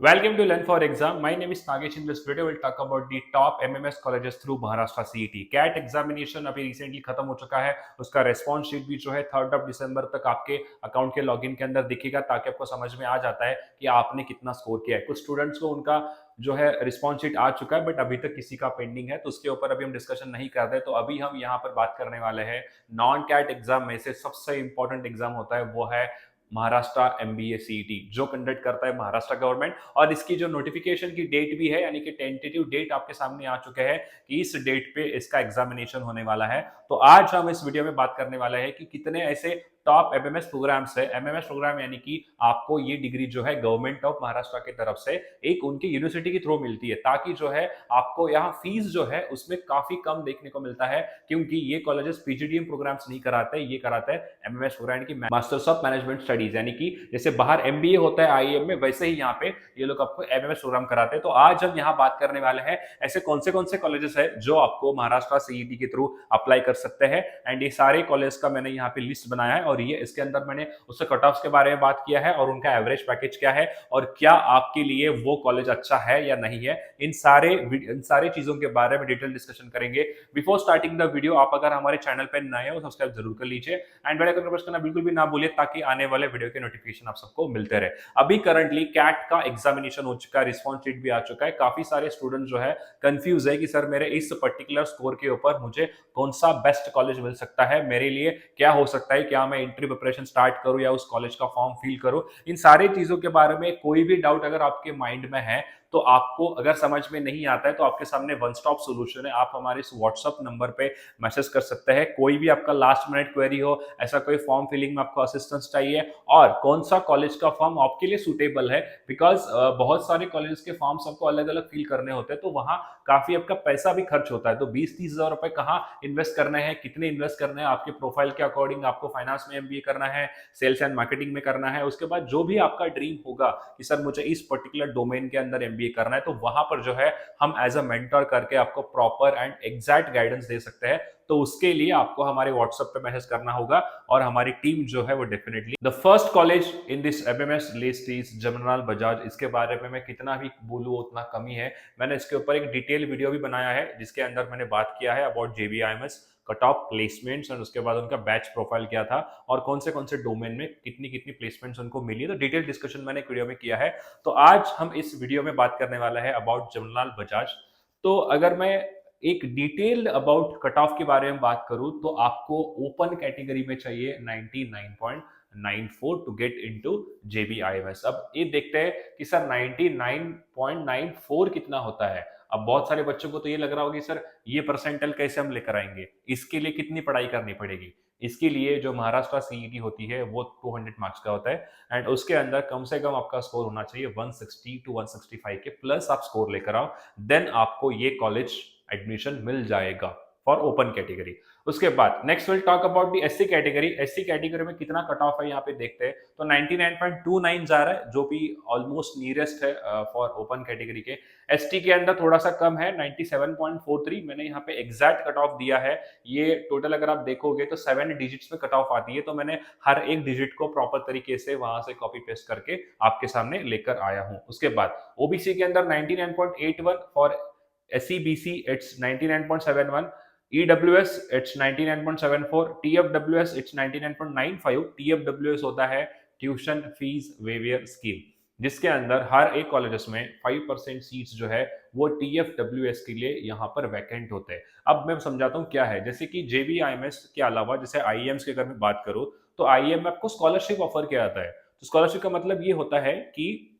Welcome to Learn for Exam. My name is Nagesh. In this video, we'll talk about the top MMS colleges through Maharashtra CET. CAT examination अभी recently खत्म हो चुका है। उसका response sheet भी जो है 3 दिसंबर तक आपके अकाउंट के लॉगिन के अंदर दिखेगा, ताकि आपको समझ में आ जाता है कि आपने कितना स्कोर किया है। कुछ स्टूडेंट्स को उनका जो है रिस्पॉन्स शीट आ चुका है, बट अभी तक किसी का पेंडिंग है, तो उसके ऊपर अभी हम डिस्कशन नहीं कर रहे। तो अभी हम यहाँ पर बात करने वाले हैं नॉन कैट एग्जाम में से सबसे इंपॉर्टेंट एग्जाम होता है, वो है महाराष्ट्र एमबीए सीईटी, जो कंडक्ट करता है महाराष्ट्र गवर्नमेंट। और इसकी जो नोटिफिकेशन की डेट भी है, यानी कि टेंटेटिव डेट आपके सामने आ चुके हैं कि इस डेट पे इसका एग्जामिनेशन होने वाला है। तो आज हम इस वीडियो में बात करने वाले हैं कि कितने ऐसे टॉप एमएमएस प्रोग्राम्स है। एमएमएस प्रोग्राम यानी कि आपको ये डिग्री जो है गवर्नमेंट ऑफ महाराष्ट्र की तरफ से एक उनकी यूनिवर्सिटी के थ्रू मिलती है, ताकि जो है आपको यहाँ फीस जो है उसमें काफी कम देखने को मिलता है, क्योंकि ये कॉलेजेस पीजीडीएम प्रोग्राम्स नहीं कराते, ये कराते हैं एमएमएस प्रोग्राम की मास्टर्स ऑफ मैनेजमेंट स्टडीज, यानी कि जैसे बाहर एमबीए होता है आईएम में, वैसे ही यहाँ पे ये लोग आपको एमएमएस प्रोग्राम कराते हैं। तो आज हम यहाँ बात करने वाले हैं ऐसे कौन से कॉलेजेस है जो आपको महाराष्ट्र सीईटी के थ्रू अप्लाई कर सकते हैं। एंड ये सारे कॉलेज का मैंने यहाँ पे लिस्ट बनाया है, और ये इसके अंदर मैंने उससे कट ऑफ के बारे में बात किया है, और उनका एवरेज पैकेज क्या है, और क्या आपके लिए वो कॉलेज अच्छा है या नहीं है। इन सारे चीजों के बारे में डिटेल डिस्कशन करेंगे। बिफोर स्टार्टिंग द वीडियो, आप अगर हमारे चैनल पर नए हो, सब्सक्राइब जरूर कर लीजिए एंड बेल आइकन प्रेस करना बिल्कुल भी ना भूलिए, ताकि आने वाले वीडियो के नोटिफिकेशन आप सबको मिलते रहे। अभी करंटली कैट का एग्जामिनेशन हो चुका है, रिस्पॉन्स शीट भी आ चुका है। काफी सारे स्टूडेंट जो है कंफ्यूज है कि सर मेरे इस पर्टिकुलर स्कोर के ऊपर मुझे कौन सा बेस्ट कॉलेज मिल सकता है, मेरे लिए क्या हो सकता है, क्या मैं इंटरव्यू प्रिपरेशन स्टार्ट करूं या उस कॉलेज का फॉर्म फिल करूं। इन सारी चीजों के बारे में कोई भी डाउट अगर आपके माइंड में है, तो आपको अगर समझ में नहीं आता है, तो आपके सामने वन स्टॉप सोल्यूशन है। आप हमारे इस व्हाट्सएप नंबर पे मैसेज कर सकते हैं। कोई भी आपका लास्ट मिनट क्वेरी हो, ऐसा कोई फॉर्म फिलिंग में आपको असिस्टेंस चाहिए, और कौन सा कॉलेज का फॉर्म आपके लिए सुटेबल है, बिकॉज बहुत सारे कॉलेज के फॉर्म्स आपको अलग अलग फिल करने होते हैं, तो वहां काफी आपका पैसा भी खर्च होता है। तो 20-30 हजार रुपए कहाँ इन्वेस्ट करने हैं, कितने इन्वेस्ट करने हैं, आपके प्रोफाइल के अकॉर्डिंग आपको फाइनेंस में एमबीए करना है, सेल्स एंड मार्केटिंग में करना है, उसके बाद जो भी आपका ड्रीम होगा कि सर मुझे इस पर्टिकुलर डोमेन के अंदर एमबीए करना है, तो वहां पर जो है हम एज अ मेंटर करके आपको प्रॉपर एंड एग्जैक्ट गाइडेंस दे सकते हैं। तो उसके लिए आपको हमारे व्हाट्सएप पे मैसेज करना होगा, और हमारी टीम जो है वो definitely the first college in this MMS list is Jamnalal Bajaj. इसके बारे में मैं कितना भी बोलूं उतना कमी है। मैंने इसके ऊपर एक डिटेल वीडियो भी बनाया है, जिसके अंदर मैंने बात किया है about JBIMS cut off placements, और उसके बाद उनका बैच प्रोफाइल क्या था, और कौन से डोमेन में कितनी कितनी प्लेसमेंट्स उनको मिली है। तो डिटेल डिस्कशन मैंने एक वीडियो में किया है। तो आज हम इस वीडियो में बात करने वाला है अबाउट जमनालाल बजाज। तो अगर मैं एक डिटेल्ड अबाउट कट ऑफ के बारे में बात करूं, तो आपको ओपन कैटेगरी में चाहिए 99.94 टू गेट इनटू जेबीआईएमएस। अब ये देखते हैं कि सर 99.94 कितना होता है। अब बहुत सारे बच्चों को तो ये लग रहा होगा कि सर ये परसेंटाइल कैसे हम लेकर आएंगे, इसके लिए कितनी पढ़ाई करनी पड़ेगी। इसके लिए जो महाराष्ट्र सीईटी होती है वो 200 मार्क्स का होता है, एंड उसके अंदर कम से कम आपका स्कोर होना चाहिए 160 टू 165 के प्लस आप स्कोर लेकर आओ, देन आपको ये कॉलेज एडमिशन मिल जाएगा फॉर ओपन कैटेगरी। उसके बाद next will talk about the SC category. SC category में कितना कट ऑफ है यहाँ पे देखते हैं, तो 99.29 जा रहा है, जो भी ऑलमोस्ट नियरेस्ट है फॉर ओपन कैटेगरी के। एसटी के अंदर थोड़ा सा कम है 97.43, मैंने यहाँ पे एग्जैक्ट कट ऑफ दिया है। ये टोटल अगर आप देखोगे तो 7 डिजिट्स में कट ऑफ आती है, तो मैंने हर एक डिजिट को प्रॉपर तरीके से वहां से कॉपी पेस्ट करके आपके सामने लेकर आया हूं। उसके बाद ओबीसी के अंदर 99.81 for SEBC it's 99.71, EWS it's 99.74, TFWS it's 99.95। TFWS होता है ट्यूशन फीस वेवियर स्कीम, जिसके अंदर हर एक कॉलेजेस में 5% सीट्स जो है वो TFWS के लिए यहाँ पर वैकेंट होते हैं। अब मैं समझाता हूँ क्या है। जैसे कि JBIMS के अलावा जैसे IIMs की अगर मैं बात करूँ, तो IIM में आपको स्कॉलरशिप ऑफर किया जाता है। तो स्कॉलरशिप का मतलब ये होता है कि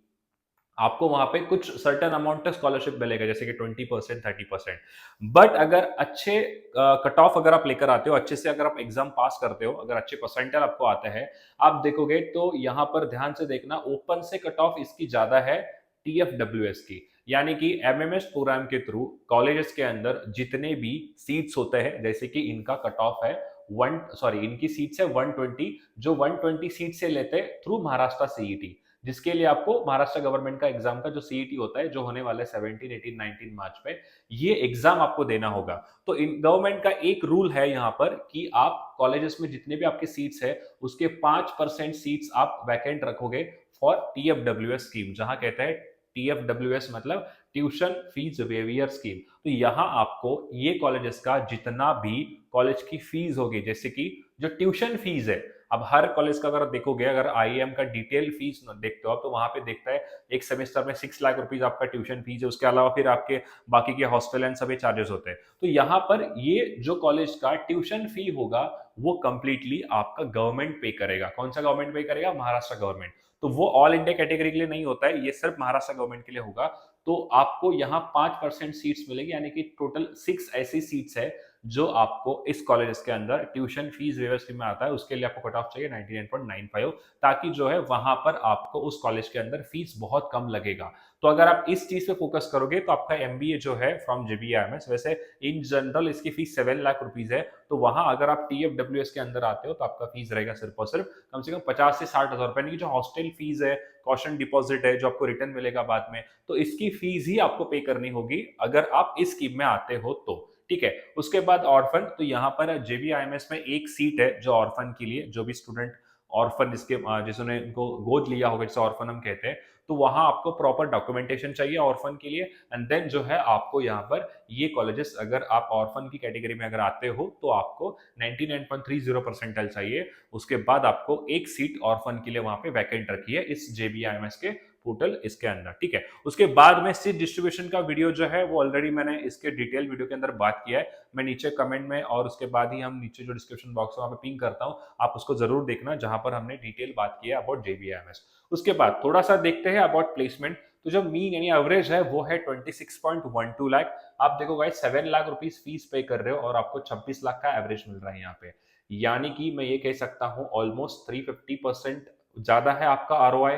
आपको वहां पे कुछ सर्टेन अमाउंट स्कॉलरशिप मिलेगा, जैसे कि 20%, 30%। बट अगर अच्छे कट ऑफ अगर आप लेकर आते हो, अच्छे से अगर आप एग्जाम पास करते हो, अगर अच्छे परसेंटेज आपको आते हैं, आप देखोगे तो यहाँ पर ध्यान से देखना, ओपन से कट ऑफ इसकी ज्यादा है TFWS की। यानी कि एमएमएस प्रोग्राम के थ्रू कॉलेजेस के अंदर जितने भी सीट्स होते हैं, जैसे कि इनका कट ऑफ है इनकी सीट्स है 120, जो 120 सीट से लेते हैं थ्रू महाराष्ट्र सीईटी, जिसके लिए आपको महाराष्ट्र गवर्नमेंट का एग्जाम का जो सीईटी होता है, जो होने वाला है 17, 18, 19 मार्च पे, ये एग्जाम आपको देना होगा। तो इन गवर्नमेंट का एक रूल है यहाँ पर कि आप कॉलेजेस में जितने भी आपके सीट्स है, उसके 5% सीट्स आप वैकेंट रखोगे फॉर TFWS स्कीम, जहां कहते हैं TFWS मतलब ट्यूशन फीस वेवियर स्कीम। तो यहाँ आपको ये कॉलेजेस का जितना भी कॉलेज की फीस होगी, जैसे कि जो ट्यूशन फीस है, अब हर कॉलेज का अगर देखोगे, अगर आईएम का डिटेल फीस देखते हो आप, तो वहां पे देखता है एक सेमेस्टर में 6 लाख रुपीज आपका ट्यूशन फीस है, उसके अलावा फिर आपके बाकी के हॉस्टल एंड सभी चार्जेस होते हैं। तो यहाँ पर ये जो कॉलेज का ट्यूशन फी होगा वो कंप्लीटली आपका गवर्नमेंट पे करेगा। कौन सा गवर्नमेंट पे करेगा? महाराष्ट्र गवर्नमेंट। तो वो ऑल इंडिया कैटेगरी के लिए नहीं होता है, ये सिर्फ महाराष्ट्र गवर्नमेंट के लिए होगा। तो आपको यहाँ 5% सीट्स मिलेगी, यानी कि टोटल 6 ऐसी सीट्स है जो आपको इस कॉलेज के अंदर ट्यूशन फीस व्यवस्था में आता है। उसके लिए आपको कट ऑफ चाहिए 99.95, ताकि जो है वहां पर आपको उस कॉलेज के अंदर फीस बहुत कम लगेगा। तो अगर आप इस चीज पे फोकस करोगे तो आपका एमबीए जो है फ्रॉम जेबीआईएमएस, वैसे इन जनरल इसकी फीस 7 लाख रुपीज है। तो वहां अगर आप टीएफडब्ल्यूएस के अंदर आते हो तो आपका फीस रहेगा सिर्फ और सिर्फ कम से कम 50 से 60 हजार रुपए। की जो हॉस्टल फीस है, कॉशन डिपॉजिट है जो आपको रिटर्न मिलेगा बाद में, तो इसकी फीस ही आपको पे करनी होगी अगर आप इस स्कीम में आते हो तो। ठीक है। उसके बाद ऑर्फन, तो यहाँ पर जेबीआईएमएस में एक सीट है जो ऑर्फन के लिए, जो भी स्टूडेंट ऑर्फन इसके जिसने इनको गोद लिया होगा, जिसे ऑर्फन हम कहते हैं, तो वहां आपको प्रॉपर डॉक्यूमेंटेशन चाहिए ऑर्फन के लिए। एंड देन जो है आपको यहाँ पर ये कॉलेजेस, अगर आप ऑर्फन की कैटेगरी में अगर आते हो तो आपको 99.30 परसेंटाइल चाहिए। उसके बाद आपको एक सीट ऑर्फन के लिए वहां पे वैकेंट रखी है इस जेबीआईएमएस के पोर्टल इसके अंदर। ठीक है। उसके बाद में सीट डिस्ट्रीब्यूशन का वीडियो जो है वो ऑलरेडी मैंने इसके डिटेल वीडियो के अंदर बात किया है। मैं नीचे कमेंट में और उसके बाद ही हम नीचे जो डिस्क्रिप्शन बॉक्स है वहां पे पिन करता हूं, आप उसको जरूर देखना, जहां पर हमने डिटेल बात की है अबाउट जेबीआईएमएस। उसके बाद थोड़ा सा देखते हैं अबाउट प्लेसमेंट। तो जो मीन यानी एवरेज है वो है 26.12 लाख। आप देखो गाइस 7 लाख रुपीस फीस पे कर रहे हो और आपको 26 लाख का एवरेज मिल रहा है यहाँ पे, यानी कि मैं ये कह सकता हूँ ऑलमोस्ट 350% ज्यादा है आपका आरओआई।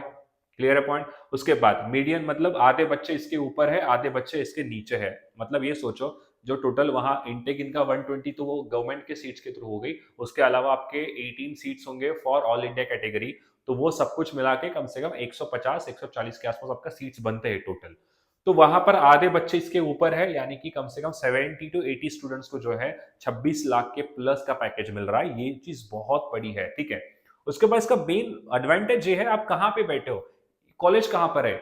क्लियर है पॉइंट। उसके बाद मीडियन मतलब आधे बच्चे इसके ऊपर है, आधे बच्चे इसके नीचे है। मतलब ये सोचो जो टोटल वहां इनटेक इनका 120 तो वो गवर्नमेंट के सीट्स के थ्रू हो गई, उसके अलावा आपके 18 सीट्स होंगे फॉर ऑल इंडिया कैटेगरी। तो वो सब कुछ मिला के कम से कम 150 140 के आसपास आपका सीट्स बनते हैं टोटल। तो वहां पर आधे बच्चे इसके ऊपर है, यानी कि कम से कम 70 टू 80 स्टूडेंट्स को जो है 26 लाख के प्लस का पैकेज मिल रहा है। ये चीज बहुत बड़ी है। ठीक है। उसके बाद इसका मेन एडवांटेज ये है, आप कहां पे बैठे हो, कॉलेज कहां पर है?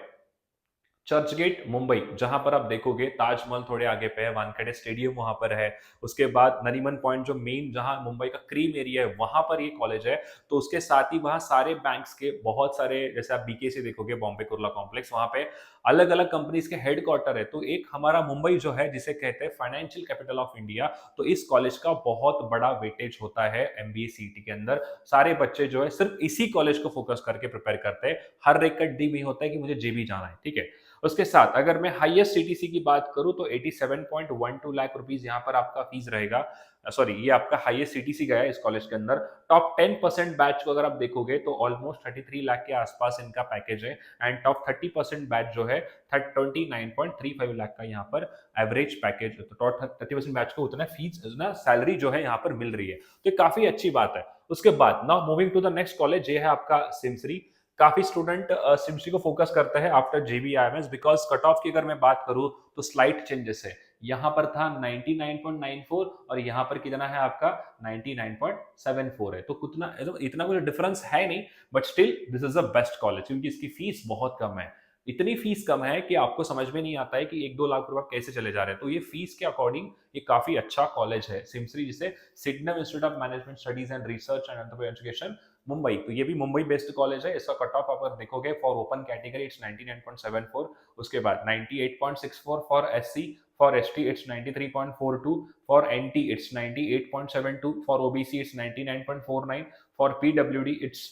चर्चगेट मुंबई, जहां पर आप देखोगे ताजमहल थोड़े आगे पे है, वानखेड़े स्टेडियम वहां पर है। उसके बाद नरीमन पॉइंट जो मेन जहां मुंबई का क्रीम एरिया है वहां पर ये कॉलेज है। तो उसके साथ ही वहां सारे बैंक्स के बहुत सारे, जैसे आप बीकेसी देखोगे बॉम्बे कुर्ला कॉम्प्लेक्स, वहां पे अलग अलग कंपनीज के हेडक्वार्टर है। तो एक हमारा मुंबई जो है जिसे कहते हैं फाइनेंशियल कैपिटल ऑफ इंडिया, तो इस कॉलेज का बहुत बड़ा वेटेज होता है एमबीए सीटी के अंदर। सारे बच्चे जो है सिर्फ इसी कॉलेज को फोकस करके प्रिपेयर करते हैं। हर एक का ड्रीम ये होता है कि मुझे जेबी जाना है। ठीक है। उसके साथ अगर मैं हाईएस्ट सीटीसी की बात करूं तो 87.12 लाख रुपीस यहाँ पर आपका फीस रहेगा। सॉरी, ये आपका हाईएस्ट सीटीसी गया है इस कॉलेज के अंदर। टॉप 10% बैच को अगर आप देखोगे तो ऑलमोस्ट 33 लाख के आसपास इनका पैकेज है। एंड टॉप 30% बैच जो है 29.35 लाख का यहाँ पर एवरेज पैकेज। तो टॉप 30% बैच को उतना फीस, उतना सैलरी जो है यहाँ पर मिल रही है, तो ये काफी अच्छी बात है। उसके बाद now moving to the next college, ये है आपका सिमसरी। काफी स्टूडेंट सिमसी को फोकस करते हैं after JBIMS, because cut off की अगर मैं बात करूं तो स्लाइट चेंजेस है। यहाँ पर था 99.94 और यहाँ पर कितना है आपका 99.74 है। तो कितना, इतना कुछ डिफरेंस है नहीं, but still this is the best college, क्योंकि इसकी फीस बहुत कम है। इतनी फीस कम है कि आपको समझ में नहीं आता है कि 1-2 लाख रुपए कैसे चले जा रहे हैं। तो ये फीस के अकॉर्डिंग ये काफी अच्छा कॉलेज है सिमसरी, जिसे Sydenham institute of management studies and research and entrepreneurship education Mumbai. तो ये भी मुंबई बेस्ड कॉलेज है। इसका कट ऑफ अगर देखोगे फॉर ओपन कैटेगरी इट्स 99.74, उसके बाद 98.64 for SC, for ST it's 93.42, for NT it's 98.72, for OBC it's 99.49, for PWD it's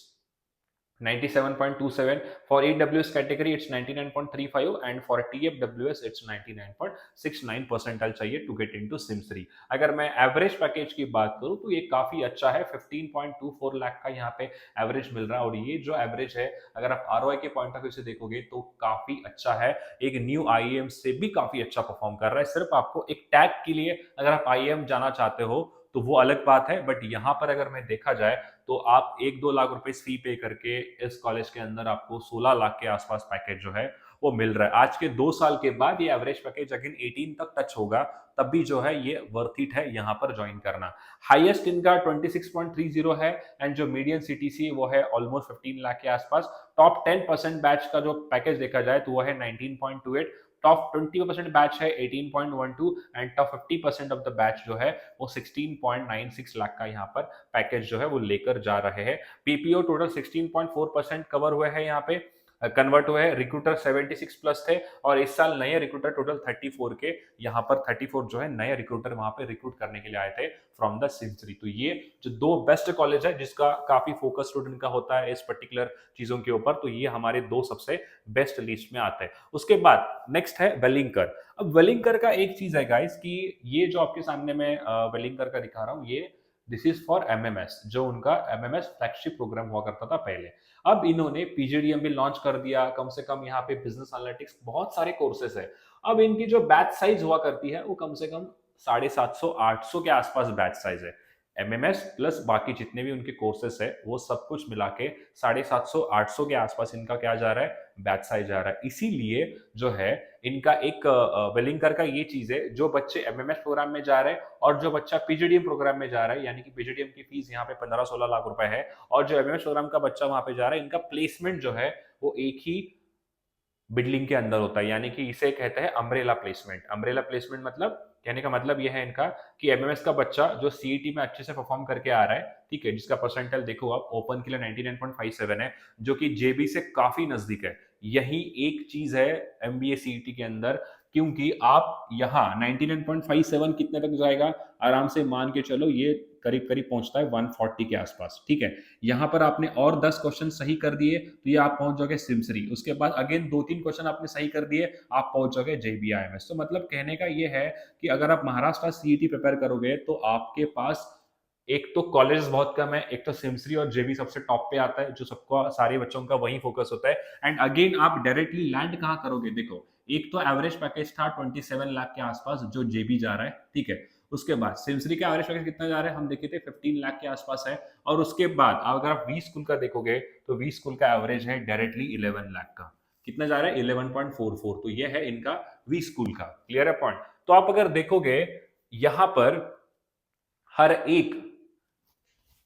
97.27, for EWS category it's 99.35 and for TFWS it's 99.69 percentile चाहिए to get into सिमसरी। अगर मैं average package की बात करूं तो ये काफी अच्छा है, 15.24 लाख का यहाँ पे एवरेज मिल रहा है। और ये जो एवरेज है अगर आप आरओआई के पॉइंट ऑफ व्यू से देखोगे तो काफी अच्छा है। एक न्यू आईएएम से भी काफी अच्छा परफॉर्म कर रहा है। सिर्फ आपको एक टैग के लिए अगर आप आईएएम जाना चाहते हो तो वो अलग बात है, बट यहाँ पर अगर मैं देखा जाए तो आप 1-2 लाख रुपए फी पे करके इस कॉलेज के अंदर आपको 16 लाख के आसपास पैकेज जो है वो मिल रहा है। आज के 2 साल के बाद ये एवरेज पैकेज अगेन 18 तक टच होगा, तब भी जो है ये वर्थ इट है यहाँ पर ज्वाइन करना। हाईएस्ट इनका 26.30 है एंड जो मीडियन सीटीसी वो है ऑलमोस्ट 15 लाख के आसपास। टॉप 10% बैच का जो पैकेज देखा जाए तो वो है 19.28, टॉप 20% बैच है 18.12 and top 50% of the batch जो है वो 16.96 लाख का यहाँ पर पैकेज जो है वो लेकर जा रहे हैं। पीपीओ टोटल 16.4% कवर हुए हैं यहाँ पे, कन्वर्ट हुए हैं। रिक्रूटर 76 प्लस थे और इस साल नए रिक्रूटर टोटल 34 के यहाँ पर 34 जो है नए रिक्रूटर वहां पे रिक्रूट करने के लिए आए थे फ्रॉम द सिंसरी। तो ये जो 2 बेस्ट कॉलेज है जिसका काफी फोकस स्टूडेंट का होता है इस पर्टिकुलर चीजों के ऊपर, तो ये हमारे 2 सबसे बेस्ट लिस्ट में आते हैं। उसके बाद नेक्स्ट है वेलिंगकर। अब वेलिंगकर का एक चीज है गाइस कि ये जो आपके सामने मैं वेलिंगकर का दिखा रहा हूँ, ये दिस इज फॉर एमएमएस, जो उनका एमएमएस फ्लैगशिप प्रोग्राम हुआ करता था पहले। अब इन्होंने पीजीडीएम भी लॉन्च कर दिया, कम से कम यहाँ पे बिजनेस एनालिटिक्स बहुत सारे कोर्सेस है। अब इनकी जो बैच साइज हुआ करती है वो कम से कम 750-800 के आसपास बैच साइज है। एमएमएस प्लस बाकी जितने भी उनके कोर्सेस है वो सब कुछ मिला के 750-800 के आसपास इनका क्या जा रहा है, बैच साइज जा रहा है। इसीलिए जो है इनका एक वेलिंगकर का ये चीज है, जो बच्चे एमएमएस प्रोग्राम में जा रहे हैं और जो बच्चा पीजीडीएम प्रोग्राम में जा रहा है, यानी कि पीजीडीएम की फीस यहाँ पे 15-16 लाख रुपए है, और जो एमएमएस प्रोग्राम का बच्चा वहां पे जा रहा है, इनका प्लेसमेंट जो है वो एक ही बिल्डिंग के अंदर होता है, यानी कि इसे कहते हैं अम्ब्रेला प्लेसमेंट। अम्ब्रेला प्लेसमेंट मतलब कहने का मतलब यह है इनका कि एमएमएस का बच्चा जो सीईटी में अच्छे से परफॉर्म करके आ रहा है, ठीक है, जिसका परसेंटाइल देखो आप ओपन के लिए 99.57 है, जो कि जेबी से काफी नजदीक है। यही एक चीज है एमबीए सीईटी के अंदर, क्योंकि आप यहाँ 99.57 कितने तक जाएगा, आराम से मान के चलो ये करीब करीब पहुंचता है 140 के आसपास, ठीक है। यहाँ पर आपने और 10 क्वेश्चन सही कर दिए तो ये आप पहुंच जाओगे सिमसरी। उसके बाद अगेन 2-3 क्वेश्चन आपने सही कर दिए, आप पहुंच जाओगे जेबीआईएमएस। तो मतलब कहने का ये है कि अगर आप महाराष्ट्र सीईटी प्रिपेयर करोगे तो आपके पास एक तो कॉलेज बहुत कम है, एक तो सिमसरी और जेबी सबसे टॉप पे आता है, जो सबको सारे बच्चों का वही फोकस होता है। एंड अगेन आप डायरेक्टली लैंड कहाँ करोगे, देखो एक तो एवरेज पैकेज था 27 लाख के आसपास जो जेबी जा रहा है, ठीक है। उसके बाद सिमसरी का एवरेज पैकेज कितना जा रहा है हम देखे थे 15 लाख के आसपास है। और उसके बाद अगर आप वी स्कूल का देखोगे तो वी स्कूल का एवरेज है डायरेक्टली 11 लाख का। कितना जा रहा है 11.44। तो ये है इनका वी स्कूल का, क्लियर है पॉइंट। तो आप अगर देखोगे यहां पर हर एक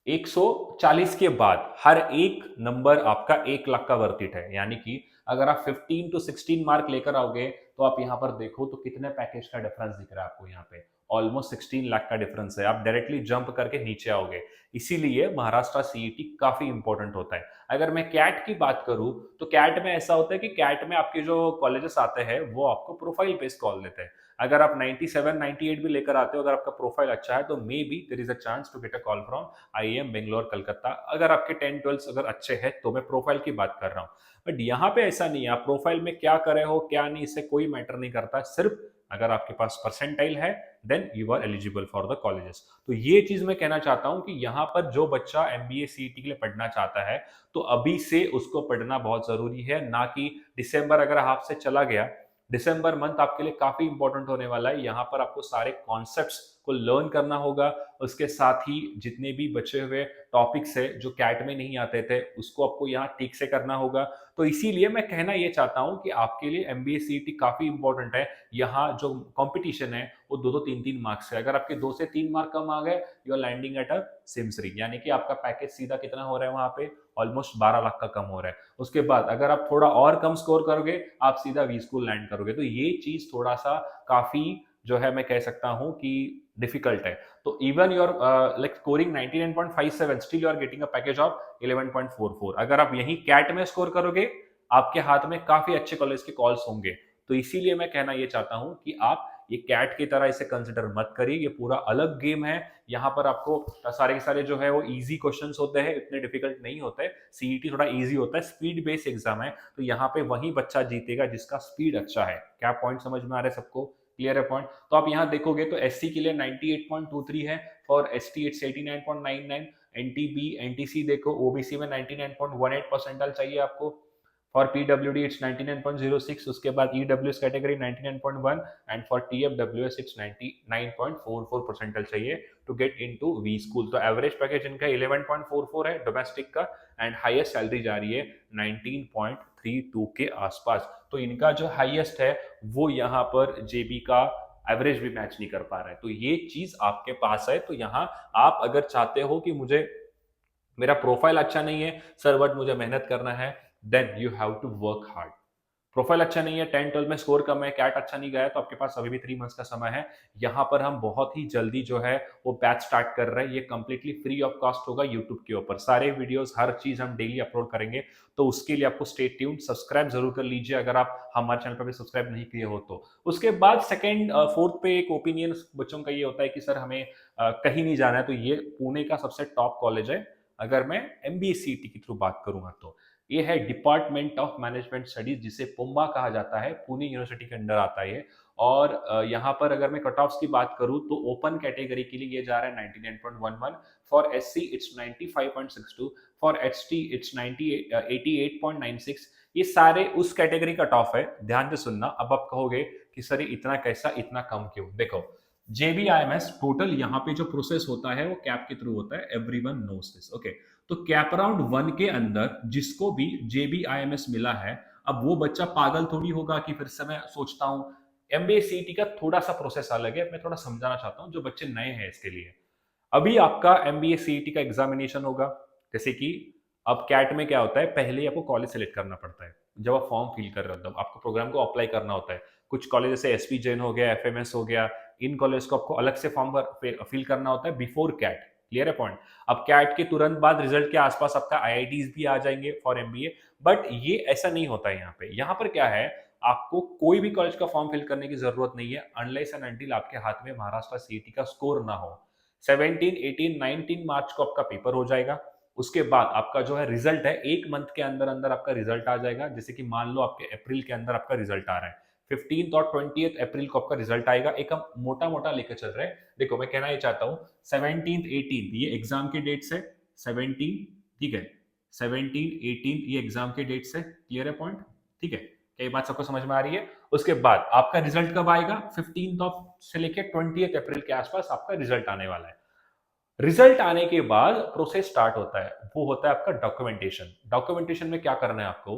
140 के बाद हर एक नंबर आपका 1 लाख का वर्थ इट है, यानी कि अगर आप 15 to 16 मार्क लेकर आओगे तो आप यहां पर देखो तो कितने पैकेज का डिफरेंस दिख रहा है आपको, यहाँ पे ऑलमोस्ट 16 लाख का डिफरेंस है। आप डायरेक्टली जंप करके नीचे आओगे, इसीलिए महाराष्ट्र सीईटी काफी इंपॉर्टेंट होता है। अगर मैं कैट की बात करूं तो कैट में ऐसा होता है कि कैट में आपके जो कॉलेजेस आते हैं वो आपको प्रोफाइल बेस्ड कॉल देते हैं। अगर आप 97 98 भी लेकर आते हो, अगर आपका प्रोफाइल अच्छा है तो maybe there is a chance to get a call from IIM Bangalore Calcutta. अगर आपके 10 12 अगर अच्छे हैं तो मैं प्रोफाइल की बात कर रहा हूँ, बट यहाँ पे ऐसा नहीं है। आप प्रोफाइल में क्या करे हो क्या नहीं, इससे कोई मैटर नहीं करता, सिर्फ अगर आपके पास परसेंटाइल है then you are eligible for the colleges. तो ये चीज मैं कहना चाहता हूं कि यहाँ पर जो बच्चा एमबीए सीईटी के लिए पढ़ना चाहता है तो अभी से उसको पढ़ना बहुत जरूरी है, ना कि दिसंबर अगर हाथ से चला गया। दिसंबर मंथ आपके लिए काफी इंपॉर्टेंट होने वाला है, यहाँ पर आपको सारे कॉन्सेप्ट्स को लर्न करना होगा। उसके साथ ही जितने भी बचे हुए टॉपिक्स है जो कैट में नहीं आते थे उसको आपको यहाँ ठीक से करना होगा। तो इसीलिए मैं कहना ये चाहता हूँ कि आपके लिए एमबीए सीईटी काफी इंपॉर्टेंट है। यहाँ जो कंपटीशन है वो 2-2 3-3 मार्क्स है। अगर आपके 2 से 3 मार्क कम आ गए you are landing at a SIMSREE, यानी कि आपका पैकेज सीधा कितना हो रहा है वहां पे ऑलमोस्ट 12 लाख का कम हो रहा है। उसके बाद अगर आप थोड़ा और कम स्कोर करोगे आप सीधा वी स्कूल लैंड करोगे। तो ये चीज थोड़ा सा काफी जो है मैं कह सकता हूं कि डिफिकल्ट है। तो even your like scoring 99.57 still you are getting a package of 11.44। अगर आप यही कैट में स्कोर करोगे आपके हाथ में काफी अच्छे कॉलेज के कॉल्स होंगे। तो इसीलिए मैं कहना ये चाहता हूं कि आप ये कैट की तरह इसे कंसिडर मत करिए, ये पूरा अलग गेम है। यहाँ पर आपको सारे के सारे जो है वो इजी क्वेश्चंस होते हैं, इतने डिफिकल्ट नहीं होते। सीईटी थोड़ा इजी होता है, स्पीड बेस्ड एग्जाम है, तो यहाँ पे वही बच्चा जीतेगा जिसका स्पीड अच्छा है। क्या पॉइंट समझ में आ रहा है सबको, क्लियर है पॉइंट। तो आप यहाँ देखोगे तो एससी के लिए 98.23 है, for ST it's 89.99, NTB NTC देखो ओबीसी में 99.18 परसेंटाइल चाहिए आपको, फॉर पीडब्ल्यूडी इट्स 99.06, उसके बाद EWS category 99.1 and for TFWS it's 99.44 percentile चाहिए to get into we school. तो एवरेज पैकेज इनका 11.44 है डोमेस्टिक का, एंड हाईएस्ट सैलरी जा रही है 19.32 के आसपास। तो इनका जो हाईएस्ट है वो यहाँ पर जेबी का एवरेज भी मैच नहीं कर पा रहा है। तो ये चीज आपके पास है। तो यहाँ आप अगर चाहते हो कि मुझे मेरा प्रोफाइल अच्छा नहीं है सर बट मुझे मेहनत करना है, then you have to work hard. Profile अच्छा नहीं है, 10-12 में स्कोर कम है, कैट अच्छा नहीं गया, तो आपके पास अभी भी 3 मंथ्स का समय है। यहाँ पर हम बहुत ही जल्दी जो है वो बैच स्टार्ट कर रहे हैं। ये कंप्लीटली फ्री ऑफ कॉस्ट होगा यूट्यूब के ऊपर। सारे वीडियोस हर चीज हम डेली अपलोड करेंगे। तो उसके लिए आपको स्टे ट्यून्ड, सब्सक्राइब जरूर कर लीजिए अगर आप हमारे चैनल पर भी सब्सक्राइब नहीं किए हो तो। उसके बाद सेकंड फोर्थ पे एक ओपिनियन बच्चों का ये होता है कि सर हमें कहीं नहीं जाना है। तो ये पुणे का सबसे टॉप कॉलेज है अगर मैं एमबीए सीईटी के थ्रू बात करूंगा तो। ये है डिपार्टमेंट ऑफ मैनेजमेंट स्टडीज, जिसे पुम्बा कहा जाता है, पुणे यूनिवर्सिटी के अंडर आता है ये। और यहाँ पर अगर मैं कट ऑफ्स की बात करूँ तो ओपन कैटेगरी के लिए ये जा रहा है 99.11, for SC it's 95.62, for ST it's 88.96। ये सारे उस कैटेगरी कट ऑफ है, ध्यान से सुनना। अब आप कहोगे कि सर ये इतना कैसा, इतना कम क्यों? देखो जेबीआईएमएस टोटल यहाँ पे जो प्रोसेस होता है वो कैप के थ्रू होता है, एवरीवन नोस दिस, ओके। तो कैप राउंड 1 के अंदर जिसको भी जेबीआईएमएस मिला है, अब वो बच्चा पागल थोड़ी होगा कि फिर से मैं सोचता हूं। एमबीए सीईटी का थोड़ा सा प्रोसेस अलग है, मैं थोड़ा समझाना चाहता हूं जो बच्चे नए हैं इसके लिए। अभी आपका एमबीए सीईटी का एग्जामिनेशन होगा, जैसे कि अब कैट में क्या होता है, पहले आपको कॉलेज सेलेक्ट करना पड़ता है। जब आप फॉर्म फिल कर रहे हो तब आपको प्रोग्राम को अप्लाई करना होता है। कुछ कॉलेज जैसे एसपी जैन हो गया, एफएमएस हो गया, इन कॉलेज को आपको अलग से फॉर्म फिल करना होता है बिफोर कैट। क्लियर है पॉइंट? अब कैट के तुरंत बाद रिजल्ट के आसपास आपका आईआईटीज भी आ जाएंगे फॉर एमबीए, बट ये ऐसा नहीं होता है यहाँ पे। यहाँ पर क्या है, आपको कोई भी कॉलेज का फॉर्म फिल करने की जरूरत नहीं है अनलेस एंड अनटिल आपके हाथ में महाराष्ट्र सीईटी का स्कोर ना हो। 17, 18, 19 मार्च को आपका पेपर हो जाएगा। उसके बाद आपका जो है रिजल्ट है, एक मंथ के अंदर अंदर आपका रिजल्ट आ जाएगा। जैसे कि मान लो आपके अप्रैल के अंदर आपका रिजल्ट आ रहा है, 15 और 20 अप्रैल को आपका रिजल्ट आएगा। एक हम मोटा मोटा लेकर चल रहे हैं। देखो मैं कहना ये चाहता हूँ 17, 18 ये एग्जाम के डेट्स है, 17 ठीक है, 17, 18 ये एग्जाम के डेट्स है। क्लियर है पॉइंट? ठीक है, क्या ये बात सबको समझ में आ रही है? उसके बाद आपका रिजल्ट कब आएगा? 15 ऑफ से लेकर 20 अप्रैल के आसपास आपका रिजल्ट आने वाला है। रिजल्ट आने के बाद प्रोसेस स्टार्ट होता है, वो होता है आपका डॉक्यूमेंटेशन। डॉक्यूमेंटेशन में क्या करना है आपको,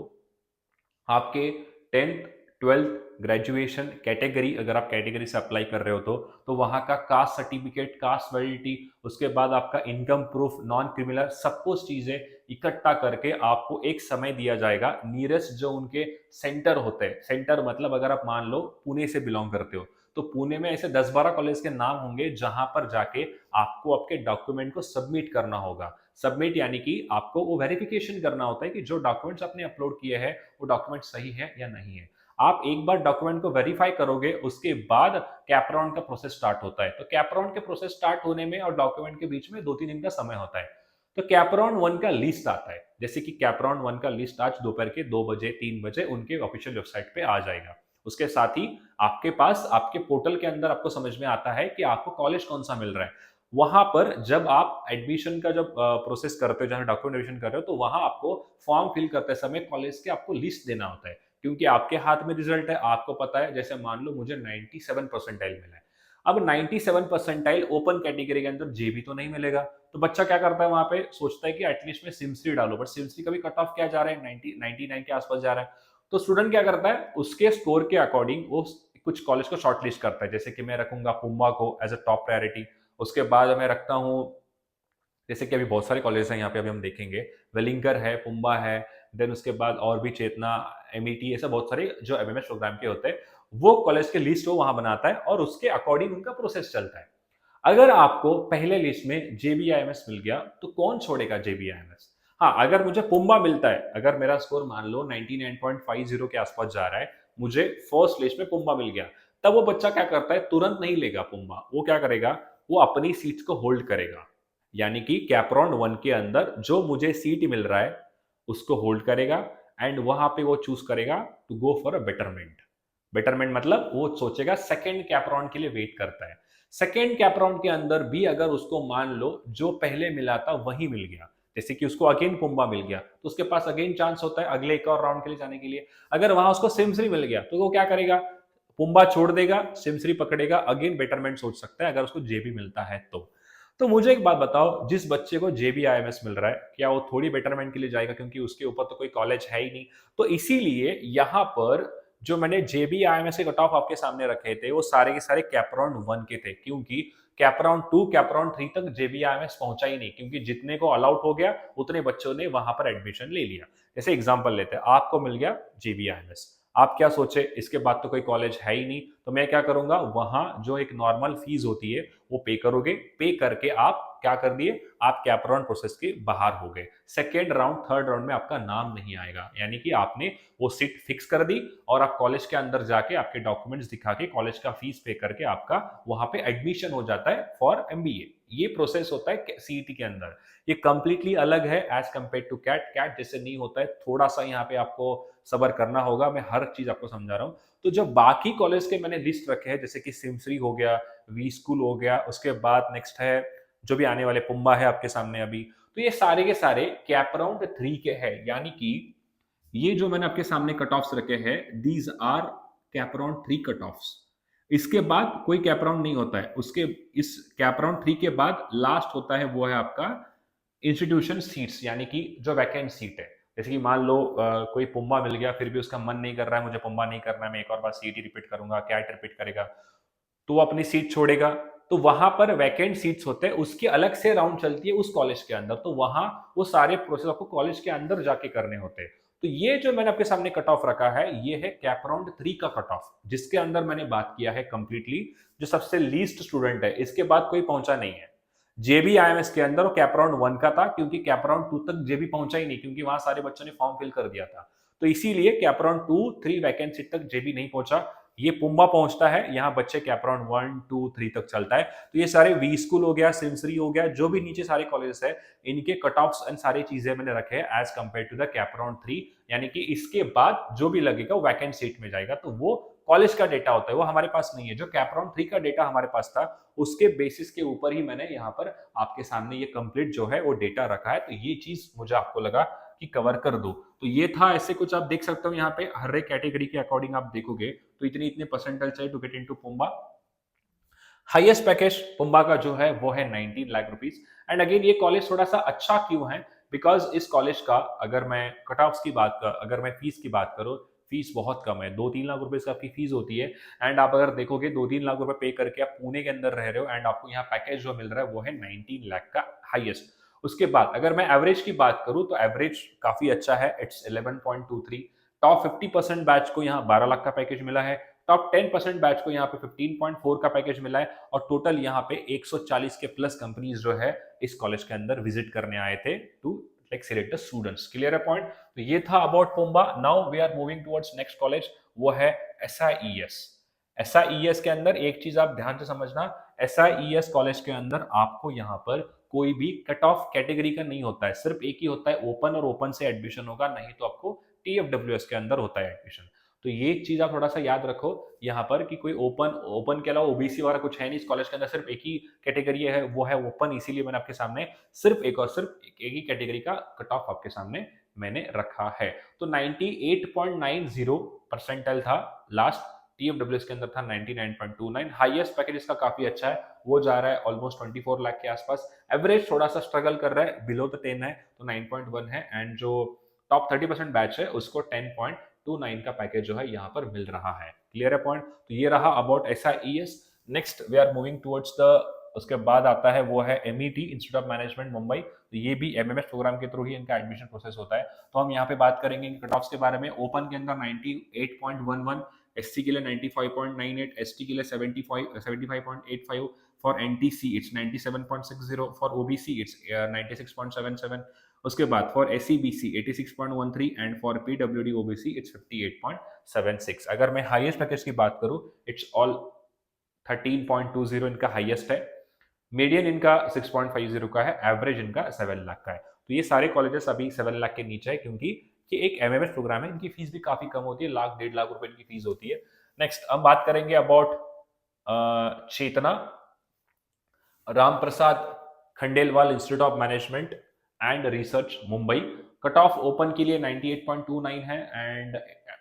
आपके 10th 12th ग्रेजुएशन कैटेगरी, अगर आप कैटेगरी से अप्लाई कर रहे हो तो वहां का कास्ट सर्टिफिकेट, कास्ट वैलिडिटी, उसके बाद आपका इनकम प्रूफ, नॉन क्रिमिनल, सब कुछ चीजें इकट्ठा करके आपको एक समय दिया जाएगा। नियरेस्ट जो उनके सेंटर होते हैं, सेंटर मतलब अगर आप मान लो पुणे से बिलोंग करते हो तो पुणे में ऐसे 10-12 कॉलेज के नाम होंगे जहां पर जाके आपको आपके डॉक्यूमेंट को सबमिट करना होगा। सबमिट यानी कि आपको वो वेरिफिकेशन करना होता है कि जो डॉक्यूमेंट्स आपने अपलोड किए हैं वो डॉक्यूमेंट सही है या नहीं है। आप एक बार डॉक्यूमेंट को वेरीफाई करोगे, उसके बाद कैप राउंड का प्रोसेस स्टार्ट होता है। तो कैप राउंड के प्रोसेस स्टार्ट होने में और डॉक्यूमेंट के बीच में 2-3 दिन का समय होता है। तो कैप राउंड 1 का लिस्ट आता है, जैसे कि कैप राउंड 1 का लिस्ट आज दोपहर के 2 बजे 3 बजे उनके ऑफिशियल वेबसाइट पे आ जाएगा। उसके साथ ही आपके पास आपके पोर्टल के अंदर आपको समझ में आता है कि आपको कॉलेज कौन सा मिल रहा है। वहां पर जब आप एडमिशन का जब प्रोसेस करते हो, जहां डॉक्यूमेंटेशन कर रहे हो, तो वहां आपको फॉर्म फिल करते समय कॉलेज के आपको लिस्ट देना होता है, क्योंकि आपके हाथ में रिजल्ट है, आपको पता है। जैसे मान लो मुझे 97 परसेंटाइल मिला है, अब 97 परसेंटाइल ओपन कैटेगरी के अंदर जेबी तो नहीं मिलेगा, तो बच्चा क्या करता है, वहां पे सोचता है कि एटलीस्ट मैं सिमसरी डालो, बट सिमसरी का भी कट ऑफ क्या जा रहा है, 99 के आसपास जा रहा है। तो स्टूडेंट क्या करता है, उसके स्कोर के अकॉर्डिंग वो कुछ कॉलेज को शॉर्टलिस्ट करता है। जैसे कि मैं रखूंगा पुम्बा को एज अ टॉप प्रायोरिटी, उसके बाद मैं रखता हूँ, जैसे कि अभी बहुत सारे कॉलेज हैं यहाँ पे, अभी हम देखेंगे, वेलिंगर है, पुम्बा है, देन उसके बाद और भी चेतना, एमईटी, ऐसे बहुत सारे जो एमएमएस प्रोग्राम के होते हैं, वो कॉलेज के लिस्ट वो वहां बनाता है और उसके अकॉर्डिंग उनका प्रोसेस चलता है। अगर आपको पहले लिस्ट में जेबीआईएमएस मिल गया तो कौन छोड़ेगा जेबीआईएमएस? हाँ, अगर मुझे पुम्बा मिलता है, अगर मेरा स्कोर मान लो 99.50 के आसपास जा रहा है, मुझे फर्स्ट लिस्ट में पुम्बा मिल गया, तब वो बच्चा क्या करता है, तुरंत नहीं लेगा पुम्बा, वो क्या करेगा, वो अपनी सीट को होल्ड करेगा। यानी कि कैप राउंड 1 के अंदर जो मुझे सीट मिल रहा है उसको होल्ड करेगा एंड वहां पे वो चूज करेगा to go for a betterment. Betterment मतलब वो सोचेगा सेकंड कैप राउंड के लिए वेट करता है। सेकंड कैप राउंड के अंदर भी अगर उसको मान लो जो पहले मिला था वही मिल गया, जैसे कि उसको अगेन पुम्बा मिल गया तो उसके पास अगेन चांस होता है अगले एक और राउंड के लिए जाने के लिए। अगर वहां उसको सिमश्री मिल गया तो वो क्या करेगा, पुम्बा छोड़ देगा, सिमश्री पकड़ेगा, अगेन बेटरमेंट सोच सकता है अगर उसको जेबी मिलता है तो मुझे एक बात बताओ, जिस बच्चे को जेबीआईएमएस मिल रहा है क्या वो थोड़ी बेटरमेंट के लिए जाएगा, क्योंकि उसके ऊपर तो कोई कॉलेज है ही नहीं। तो इसीलिए यहाँ पर जो मैंने जेबीआईएमएस के कट ऑफ आपके सामने रखे थे वो सारे के सारे कैपराउंड 1 के थे, क्योंकि कैपराउंड 2 कैपराउंड 3 तक जेबीआईएमएस पहुंचा ही नहीं, क्योंकि जितने को अलाउट हो गया उतने बच्चों ने वहां पर एडमिशन ले लिया। जैसे एग्जांपल लेते हैं, आपको मिल गया जेबीआईएमएस, आप क्या सोचे इसके बाद तो कोई कॉलेज है ही नहीं, तो मैं क्या करूंगा, वहां जो एक नॉर्मल फीस होती है वो पे करोगे, पे करके आप क्या कर दिए, आप कैपराउंड प्रोसेस के बाहर हो गए। सेकेंड राउंड थर्ड राउंड में आपका नाम नहीं आएगा, यानी कि आपने वो सीट फिक्स कर दी और आप कॉलेज के अंदर जाके आपके डॉक्यूमेंट्स दिखा के कॉलेज का फीस पे करके आपका वहां पे एडमिशन हो जाता है फॉर एमबीए। ये प्रोसेस होता है सीईटी के अंदर। ये कंप्लीटली अलग है as compared to CAT. CAT जैसे नहीं होता है, थोड़ा सा यहाँ पे आपको सबर करना होगा, मैं हर चीज आपको समझा रहा हूँ। तो जब बाकी कॉलेज के मैंने लिस्ट रखे हैं, जैसे कि सिमश्री हो गया, वी स्कूल हो गया, उसके बाद नेक्स्ट है जो भी आने वाले पुम्बा है आपके सामने अभी, तो ये सारे के सारे कैपराउंड 3 के हैं, यानी कि ये जो मैंने आपके सामने कट ऑफ्स रखे हैं these are CAP round 3 cut offs. इसके बाद कोई कैपराउंड नहीं होता है, उसके इस कैपराउंड 3 के बाद लास्ट होता है वो है आपका इंस्टीट्यूशन सीट्स, यानी कि जो वैकेंट सीट है। जैसे कि मान लो कोई पुम्बा मिल गया फिर भी उसका मन नहीं कर रहा है, मुझे पुम्बा नहीं करना है, मैं एक और बार सीईटी रिपीट करूंगा, कैट रिपीट करेगा, तो वो अपनी सीट छोड़ेगा। तो वहां पर वैकेंट सीट्स होते हैं, उसकी अलग से राउंड चलती है उस कॉलेज के अंदर, तो वहां वो सारे प्रोसेस आपको कॉलेज के अंदर जाके करने होते हैं। तो ये जो मैंने आपके सामने कट ऑफ रखा है ये है कैपराउंड 3 का कट ऑफ, जिसके अंदर मैंने बात किया है कंप्लीटली जो सबसे लीस्ट स्टूडेंट है, इसके बाद कोई पहुंचा नहीं है। जेबीआईएमएस के अंदर वो कैपराउंड 1 का था, क्योंकि कैपराउंड 2 तक जेबी पहुंचा ही नहीं, क्योंकि वहां सारे बच्चों ने फॉर्म फिल कर दिया था। तो इसीलिए कैपराउंड 2 3 वैकेंसी तक जेबी नहीं पहुंचा। ये पुम्बा पहुंचता है, यहाँ बच्चे कैपराउंड 1 2 3 तक चलता है। तो ये सारे वी स्कूल हो गया, सिमसरी हो गया, जो भी नीचे सारे कॉलेजेस है, इनके कट ऑफ्स एंड सारी चीजें मैंने रखे हैं as compared to the CAP round 3, यानी कि इसके बाद जो भी लगेगा वो वैकेंट सीट में जाएगा। तो वो कॉलेज का डेटा होता है, वो हमारे पास नहीं है। जो कैपराउंड 3 का डेटा हमारे पास था उसके बेसिस के ऊपर ही मैंने यहाँ पर आपके सामने ये कंप्लीट जो है वो डेटा रखा है। तो ये चीज मुझे आपको लगा कि कवर कर दो। तो ये था, ऐसे कुछ आप देख सकते हो यहाँ पे हर एक कैटेगरी के अकॉर्डिंग आप देखोगे तो इतने इतने परसेंटाइल चाहिए to get into PUMBA. Highest package PUMBA का जो है वो है 19 लाख रुपीस। एंड अगेन ये कॉलेज थोड़ा सा अच्छा क्यों है, बिकॉज इस कॉलेज का अगर मैं कट ऑफ की बात कर, अगर मैं फीस की बात करूँ, फीस बहुत कम है, 2-3 लाख रुपए से आपकी फीस होती है। एंड आप अगर देखोगे 2-3 लाख रुपए पे करके आप पुणे के अंदर रह रहे हो एंड आपको यहाँ पैकेज जो मिल रहा है वो है 19 लाख का हाईएस्ट। उसके बाद अगर मैं एवरेज की बात करूं तो एवरेज काफी अच्छा है, इट्स 11.23। टॉप 50% बैच को यहाँ 12 लाख का पैकेज मिला है, टॉप 10% बैच को यहाँ पे 15.4 का पैकेज मिला है, और टोटल यहाँ पे 140 के प्लस कंपनीज जो है इस कॉलेज के अंदर विजिट करने आए थे to like select the students. Clear है पॉइंट? तो ये था about PUMBA. Now we are moving towards next college, वो है एसआईईएस। एसआईईएस के अंदर एक चीज आप ध्यान से समझना, एसआईईएस कॉलेज के अंदर आपको यहाँ पर कोई भी कट ऑफ कैटेगरी का नहीं होता है, सिर्फ एक ही होता है ओपन, और ओपन से एडमिशन होगा, नहीं तो आपको टीएफडब्ल्यूएस के अंदर होता है एडमिशन। तो ये चीज आप थोड़ा सा याद रखो यहाँ पर कि कोई ओपन के अलावा ओबीसी वाला कुछ है नहीं इस कॉलेज के अंदर, सिर्फ एक ही कैटेगरी है वो है ओपन। इसीलिए मैंने आपके सामने सिर्फ एक और सिर्फ एक ही कैटेगरी का कट ऑफ आपके सामने मैंने रखा है। तो 98.90 परसेंटाइल था लास्ट, टीएफडब्ल्यूएस के अंदर था 99.29। हाईएस्ट पैकेज इसका काफी अच्छा है, वो जा रहा है ऑलमोस्ट 24 लाख के आसपास। एवरेज थोड़ा सा स्ट्रगल कर रहा है, बिलो द 10 है तो 9.1 है, एंड जो टॉप 30% बैच है उसको 10.29 का पैकेज जो है यहाँ पर मिल रहा है। क्लियर है पॉइंट? तो ये रहा about SIES. Next we are moving towards the, उसके बाद आता है वो है MET, institute of management Mumbai. तो ये भी एमएमएस प्रोग्राम के थ्रू ही इनका एडमिशन प्रोसेस होता है। तो हम यहाँ पे बात करेंगे कट ऑफ्स के बारे में। ओपन के अंदर 98.11, एससी के लिए 95.98, एसटी के लिए 75.85, for NTC it's 97.60, for OBC it's 96.77, उसके बाद for SEBC 86.13 and for PWD OBC it's 58.76। अगर मैं हाईएस्ट पैकेज की बात करूं इट्स ऑल 13.20 इनका हाईएस्ट है, मीडियन इनका 6.50 का है, एवरेज इनका 7 लाख का है। तो ये सारे कॉलेजेस अभी 7 लाख के नीचे है, क्योंकि ये एक एमएमएस प्रोग्राम है, इनकी फीस भी काफी कम होती है, 1.5 लाख रुपए इनकी फीस होती है। नेक्स्ट अब बात करेंगे about Chetana Ram Prasad Khandelwal institute of management. And research Mumbai. Cut off open के लिए 98.29 है and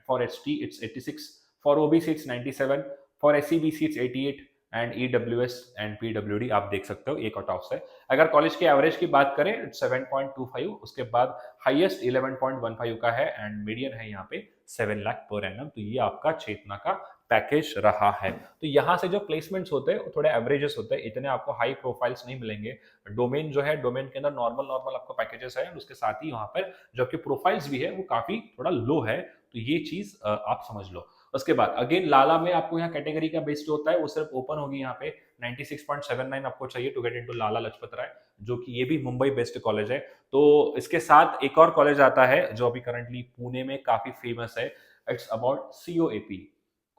for ST it's 86, for OBC it's 97, for SCBC it's 88 and EWS and PWD आप देख सकते हो ये कट ऑफ है। अगर कॉलेज के एवरेज की बात करें 7.25, उसके बाद हाईएस्ट 11.15 का है एंड मीडियन है यहाँ पे 7 लाख पर एनम। तो ये आपका चेतना का पैकेज रहा है। तो यहाँ से जो प्लेसमेंट्स होते हैं वो थोड़े एवरेजेस होते हैं, इतने आपको हाई प्रोफाइल्स नहीं मिलेंगे। डोमेन जो है, डोमेन के अंदर नॉर्मल नॉर्मल आपको पैकेजेस है, उसके साथ ही वहां पर जो आपके प्रोफाइल्स भी है वो काफी थोड़ा लो है। तो ये चीज आप समझ लो। उसके बाद अगेन लाला में आपको यहाँ कैटेगरी का बेस्ड होता है, वो सिर्फ ओपन होगी यहाँ पे 96.79 आपको चाहिए to get into Lala Lajpat Rai, जो कि ये भी मुंबई बेस्ड कॉलेज है। तो इसके साथ एक और कॉलेज आता है जो अभी करंटली पुणे में काफी फेमस है, it's about COEP,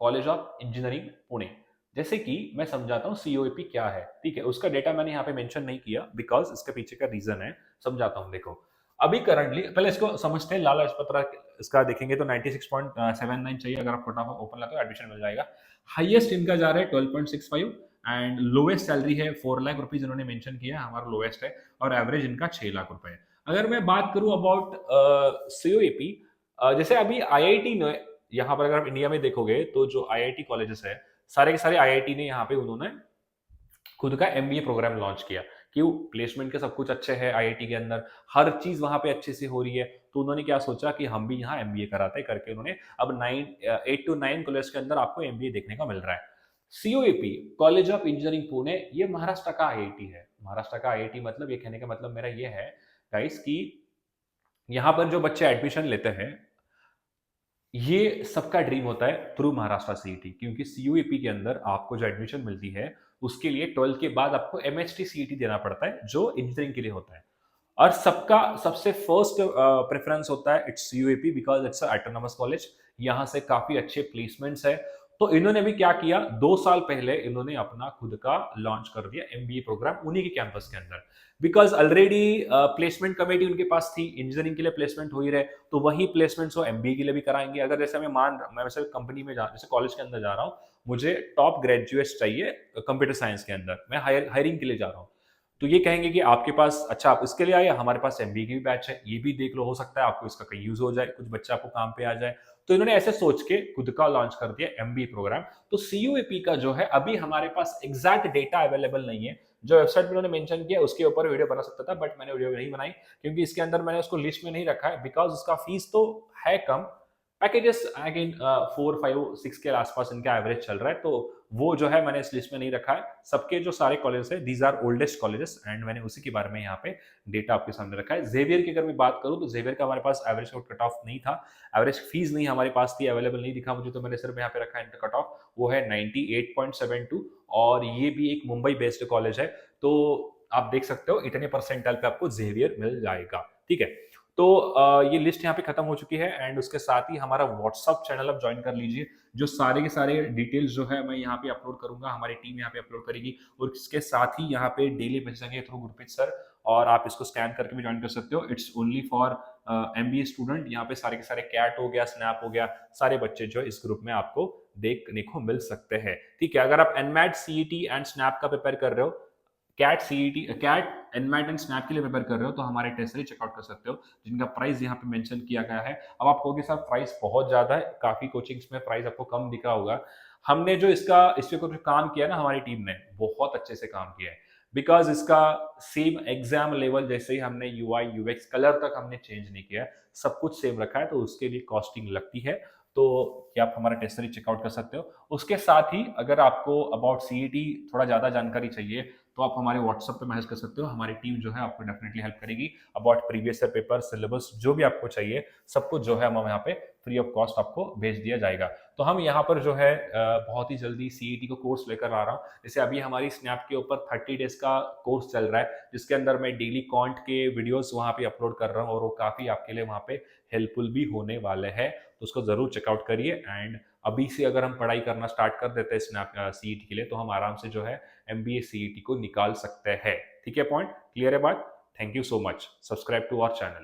college of engineering Pune. जैसे कि मैं समझाता हूँ सीओएपी क्या है, ठीक है। उसका डेटा मैंने यहाँ पे मेंशन नहीं किया बिकॉज इसके पीछे का रीजन है, समझाता हूँ। देखो अभी करंटली पहले इसको समझते हैं। लाला लाजपत राय इसका देखेंगे तो 96.79 चाहिए, अगर आप फटाफट ओपन लाते हो एडमिशन मिल जाएगा। हाईएस्ट इनका जा रहा है 12.65 एंड लोएस्ट सैलरी है 4 लाख रुपीज इन्होंने मेंशन किया है, हमारा लोएस्ट है, और एवरेज इनका 6 लाख रुपए है। अगर मैं बात करूं अबाउट सीओएपी, जैसे अभी आईआईटी ने यहाँ पर, अगर आप इंडिया में देखोगे तो जो आईआईटी कॉलेजेस है सारे के सारे आईआईटी ने यहाँ पे उन्होंने खुद का एमबीए प्रोग्राम लॉन्च किया। क्यों? प्लेसमेंट के सब कुछ अच्छे है आईआईटी के अंदर, हर चीज वहां पे अच्छे से हो रही है। तो उन्होंने क्या सोचा कि हम भी यहाँ एमबीए कराते करके उन्होंने अब 8 to 9 कॉलेज के अंदर आपको एमबीए देखने का मिल रहा है। COEP college of engineering Pune, ये महाराष्ट्र का आईआईटी है। महाराष्ट्र का आईआईटी मतलब, ये कहने का मतलब मेरा ये है गाइस कि यहाँ पर जो बच्चे एडमिशन लेते हैं ये सबका ड्रीम होता है थ्रू महाराष्ट्र सीईटी, क्योंकि सीयूईपी के अंदर आपको जो एडमिशन मिलती है उसके लिए 12 के बाद आपको एमएचटी सीईटी देना पड़ता है जो इंजीनियरिंग के लिए होता है। और सबका सबसे फर्स्ट प्रेफरेंस होता है it's CUEP because it's autonomous college, यहाँ से काफी अच्छे प्लेसमेंट्स है। तो इन्होंने भी क्या किया, 2 साल पहले इन्होंने अपना खुद का लॉन्च कर दिया एमबीए प्रोग्राम उन्हीं के कैंपस के अंदर, बिकॉज ऑलरेडी प्लेसमेंट कमेटी उनके पास थी, इंजीनियरिंग के लिए प्लेसमेंट हो ही रहे, तो वही प्लेसमेंट्स वो एमबीए के लिए भी कराएंगे। अगर जैसे मैं वैसे कंपनी में जैसे कॉलेज के अंदर जा रहा हूँ, मुझे टॉप ग्रेजुएट्स चाहिए कंप्यूटर साइंस के अंदर, मैं हायरिंग के लिए जा रहा हूँ, तो ये कहेंगे कि आपके पास, अच्छा आप इसके लिए आए, हमारे पास एमबीए की भी बैच है, ये भी देख लो, हो सकता है आपको इसका कहीं यूज हो जाए, कुछ बच्चा आपको काम पे आ जाए। तो इन्होंने ऐसे सोच के खुद का लॉन्च कर दिया एमबीए प्रोग्राम। तो सीयूएपी का जो है अभी हमारे पास एग्जैक्ट डेटा अवेलेबल नहीं है, जो वेबसाइट पे उन्होंने मेंशन किया उसके ऊपर वीडियो बना सकता था, बट मैंने वीडियो नहीं बनाई क्योंकि इसके अंदर मैंने उसको लिस्ट में नहीं रखा है, बिकॉज उसका फीस तो है कम, पैकेजेस अगेन 4-5-6 के आसपास इनका एवरेज चल रहा है, तो वो जो है मैंने इस लिस्ट में नहीं रखा है। सबके जो सारे कॉलेजेस है these are oldest colleges and मैंने उसी के बारे में यहाँ पे डेटा आपके सामने रखा है। जेवियर की अगर मैं बात करूँ तो जेवियर का हमारे पास एवरेज कट ऑफ नहीं था, एवरेज फीस नहीं हमारे पास थी, अवेलेबल नहीं दिखा मुझे, तो मैंने सिर्फ यहाँ पे रखा है कट ऑफ, वो है 98.72 और ये भी एक मुंबई बेस्ड कॉलेज है। तो आप देख सकते हो इतने परसेंटाइल पे आपको जेवियर मिल जाएगा, ठीक है। तो ये लिस्ट यहाँ पे खत्म हो चुकी है एंड उसके साथ ही हमारा व्हाट्सअप चैनल आप ज्वाइन कर लीजिए, जो सारे के सारे डिटेल्स जो है मैं यहाँ पे अपलोड करूंगा, हमारी टीम यहाँ पे अपलोड करेगी, और इसके साथ ही यहाँ पे डेली भेजेंगे थ्रू गुरप्रीत सर, और आप इसको स्कैन करके भी ज्वाइन कर सकते हो। It's only for MBA student, यहाँ पे सारे के सारे कैट हो गया, स्नैप हो गया, सारे बच्चे जो इस ग्रुप में आपको देखने को मिल सकते हैं, ठीक है। अगर आप एनमैट सीईटी एंड स्नैप का प्रिपेयर कर रहे हो, CAT CET, CAT NMAT and SNAP के लिए प्रिपेयर कर रहे हो, तो हमारे टेस्ट सीरीज चेकआउट कर सकते हो, जिनका प्राइस यहाँ पे मेंशन किया गया है। अब आप कहोगे सर प्राइस बहुत ज्यादा है, काफी कोचिंग्स में प्राइस आपको कम दिखा होगा। हमने जो इस पे कुछ काम किया ना, हमारी टीम ने बहुत अच्छे से काम किया है, बिकॉज इसका सेम एग्जाम लेवल जैसे ही हमने यूआई यूएक्स कलर तक हमने चेंज नहीं किया है, सब कुछ सेम रखा है, तो उसके लिए कॉस्टिंग लगती है। तो क्या आप हमारा टेस्ट सीरीज चेकआउट कर सकते हो। उसके साथ ही अगर आपको अबाउट सीईटी थोड़ा ज्यादा जानकारी चाहिए तो आप हमारे व्हाट्सएप पे मैसेज कर सकते हो, हमारी टीम जो है आपको डेफिनेटली हेल्प करेगी। About previous year paper, syllabus, जो भी आपको चाहिए सब कुछ जो है हम यहाँ पे फ्री ऑफ कॉस्ट आपको भेज दिया जाएगा। तो हम यहाँ पर जो है बहुत ही जल्दी सीईटी को कोर्स लेकर आ रहा हूँ। जैसे अभी हमारी स्नैप के ऊपर 30 डेज का कोर्स चल रहा है, जिसके अंदर मैं डेली कॉन्ट के वीडियोस वहाँ पे अपलोड कर रहा हूँ, और वो काफी आपके लिए वहाँ पे हेल्पफुल भी होने वाले हैं, तो उसको जरूर चेकआउट करिए। एंड अभी से अगर हम पढ़ाई करना स्टार्ट कर देते हैं स्नैप सीईटी के लिए, तो हम आराम से जो है एमबीए सीईटी को निकाल सकते हैं, ठीक है। पॉइंट क्लियर है बात? Thank you so much, subscribe to our channel.